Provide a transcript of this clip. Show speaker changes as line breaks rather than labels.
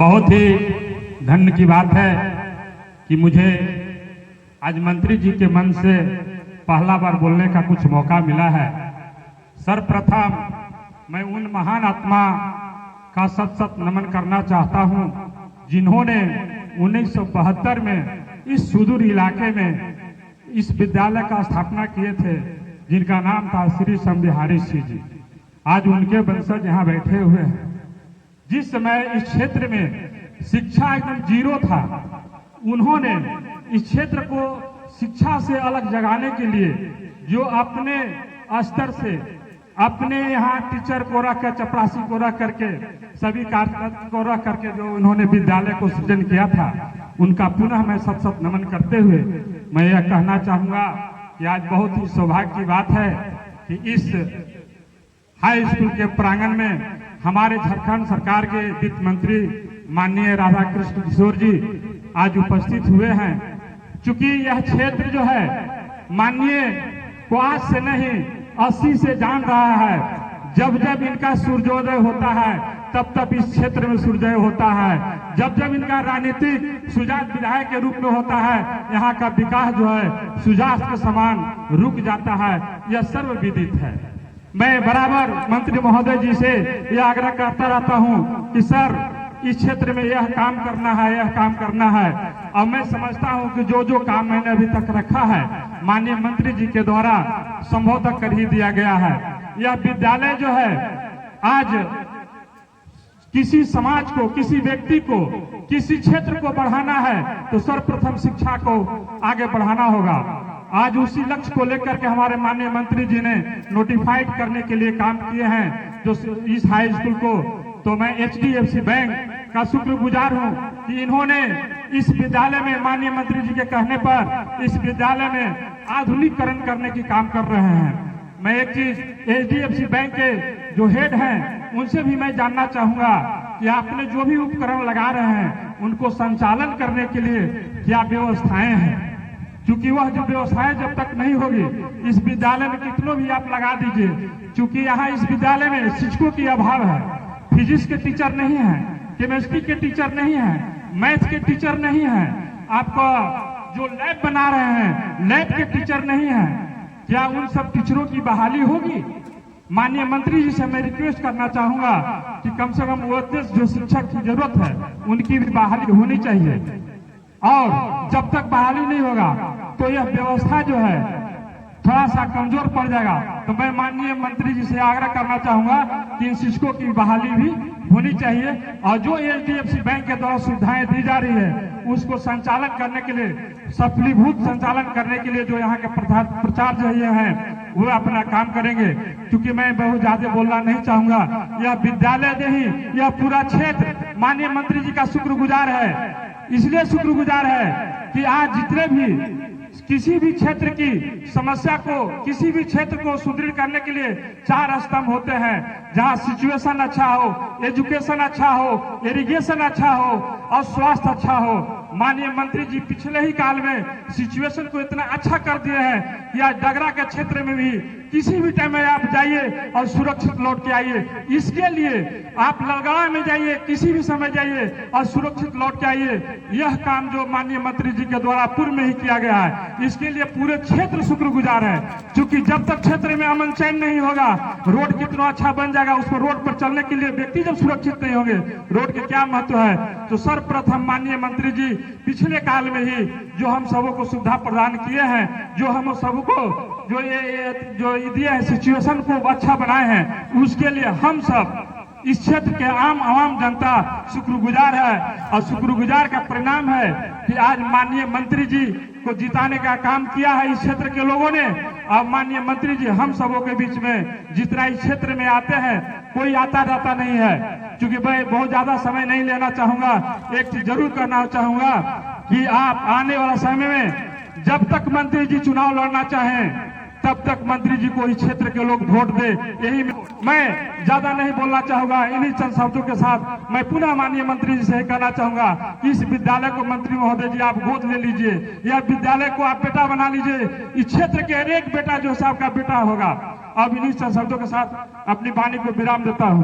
बहुत ही धन्य की बात है कि मुझे आज मंत्री जी के मन से पहला बार बोलने का कुछ मौका मिला है। सर्वप्रथम मैं उन महान आत्मा का सत सत नमन करना चाहता हूं जिन्होंने 1972 में इस सुदूर इलाके में इस विद्यालय का स्थापना किए थे, जिनका नाम था श्री सम बिहारी सिंह जी। आज उनके वंशज यहाँ बैठे हुए हैं। जिस समय इस क्षेत्र में शिक्षा एकदम जीरो था, उन्होंने इस क्षेत्र को शिक्षा से अलग जगाने के लिए जो अपने स्तर से अपने यहाँ टीचर को रख कर, चपरासी को रख करके, सभी कार्यकर्ता को रख करके जो उन्होंने विद्यालय को सृजन किया था, उनका पुनः मैं सत सत नमन करते हुए मैं यह कहना चाहूंगा कि आज बहुत ही सौभाग्य की बात है कि इस हाई स्कूल के प्रांगण में हमारे झारखंड सरकार के वित्त मंत्री माननीय राधाकृष्ण किशोर जी आज उपस्थित हुए हैं। चूंकि यह क्षेत्र जो है माननीय को आज से नहीं 80 से जान रहा है। जब जब इनका सूर्योदय होता है तब तब इस क्षेत्र में सूर्योदय होता है। जब जब इनका राजनीतिक सुजात विधायक के रूप में होता है, यहाँ का विकास जो है सुजात के समान रुक जाता है। यह सर्वविदित है। मैं बराबर मंत्री महोदय जी से यह आग्रह करता रहता हूं कि सर, इस क्षेत्र में यह काम करना है, यह काम करना है। और मैं समझता हूं कि जो जो काम मैंने अभी तक रखा है माननीय मंत्री जी के द्वारा संबोधित कर ही दिया गया है। यह विद्यालय जो है आज किसी समाज को, किसी व्यक्ति को, किसी क्षेत्र को बढ़ाना है तो सर्वप्रथम शिक्षा को आगे बढ़ाना होगा। आज उसी लक्ष्य को लेकर के हमारे माननीय मंत्री जी ने नोटिफाइड करने के लिए काम किए हैं जो इस हाई स्कूल को। तो मैं HDFC बैंक का शुक्रगुजार हूं कि इन्होंने इस विद्यालय में माननीय मंत्री जी के कहने पर इस विद्यालय में आधुनिकीकरण करने की काम कर रहे हैं। मैं एक चीज HDFC बैंक के जो हेड हैं उनसे भी मैं जानना चाहूंगा कि आपने जो भी उपकरण लगा रहे हैं उनको संचालन करने के लिए क्या व्यवस्थाएं हैं, क्योंकि वह जो व्यवस्थाएं जब तक नहीं होगी इस विद्यालय में कितनों भी आप लगा दीजिए। क्योंकि यहाँ इस विद्यालय में शिक्षकों की अभाव है। फिजिक्स के टीचर नहीं है, केमिस्ट्री के टीचर नहीं है, मैथ के टीचर नहीं है, आपका जो लैब बना रहे हैं लैब के टीचर नहीं है। क्या उन सब टीचरों की बहाली होगी? माननीय मंत्री जी से मैं रिक्वेस्ट करना चाहूंगा कि कम से कम वो जो शिक्षक की जरूरत है उनकी भी बहाली होनी चाहिए। और जब तक बहाली नहीं होगा तो यह व्यवस्था जो है थोड़ा सा कमजोर पड़ जाएगा। तो मैं माननीय मंत्री जी से आग्रह करना चाहूंगा कि इन शिक्षकों की बहाली भी होनी चाहिए और जो HDFC बैंक के द्वारा सुविधाएं दी जा रही है उसको संचालन करने के लिए, सफलीभूत संचालन करने के लिए जो यहाँ के प्राचार्य हैं वो अपना काम करेंगे। क्योंकि मैं बहुत ज्यादा बोलना नहीं चाहूंगा। यह विद्यालय नहीं, यह पूरा क्षेत्र माननीय मंत्री जी का शुक्रगुजार है। इसलिए शुक्रगुजार है कि आज जितने भी किसी भी क्षेत्र की समस्या को, किसी भी क्षेत्र को सुदृढ़ करने के लिए 4 स्तंभ होते हैं। जहां सिचुएशन अच्छा हो, एजुकेशन अच्छा हो, इरिगेशन अच्छा हो और स्वास्थ्य अच्छा हो। माननीय मंत्री जी पिछले ही काल में सिचुएशन को इतना अच्छा कर दिए हैं कि आज डगरा के क्षेत्र में भी किसी भी टाइम में आप जाइए और सुरक्षित लौट के आइए। इसके लिए आप लड़गांव में जाइए, किसी भी समय जाइए और सुरक्षित लौट के आइए। यह काम जो माननीय मंत्री जी के द्वारा पूर्व में ही किया गया है, इसके लिए पूरे क्षेत्र शुक्रगुजार है। क्योंकि जब तक क्षेत्र में अमन चैन नहीं होगा, रोड कितना अच्छा बन जाएगा, उसको रोड पर चलने के लिए व्यक्ति जब सुरक्षित नहीं होंगे, रोड के क्या महत्व है। तो सर्वप्रथम माननीय मंत्री जी पिछले काल में ही जो हम सबों को सुविधा प्रदान किए हैं, जो हम सबको जो ये दिए हैं, सिचुएशन को अच्छा बनाए हैं, उसके लिए हम सब इस क्षेत्र के आम जनता शुक्रगुजार है। और शुक्रगुजार का परिणाम है कि आज माननीय मंत्री जी को जिताने का काम किया है इस क्षेत्र के लोगों ने। और माननीय मंत्री जी हम सबों के बीच में जितना इस क्षेत्र में आते हैं, कोई आता जाता नहीं है। क्योंकि मैं बहुत ज्यादा समय नहीं लेना चाहूंगा, एक चीज जरूर करना चाहूंगा कि आप आने वाला समय में जब तक मंत्री जी चुनाव लड़ना चाहें तब तक मंत्री जी को इस क्षेत्र के लोग वोट दे। यही मैं ज्यादा नहीं बोलना चाहूंगा। इन्हीं चंद शब्दों के साथ मैं पुनः माननीय मंत्री जी से कहना चाहूंगा कि इस विद्यालय को मंत्री महोदय जी आप गोद ले लीजिए, यह विद्यालय को आप बेटा बना लीजिए। इस क्षेत्र के हर एक बेटा जो है आपका बेटा होगा। अब इन्हीं चंद शब्दों के साथ अपनी वाणी को विराम देता हूँ।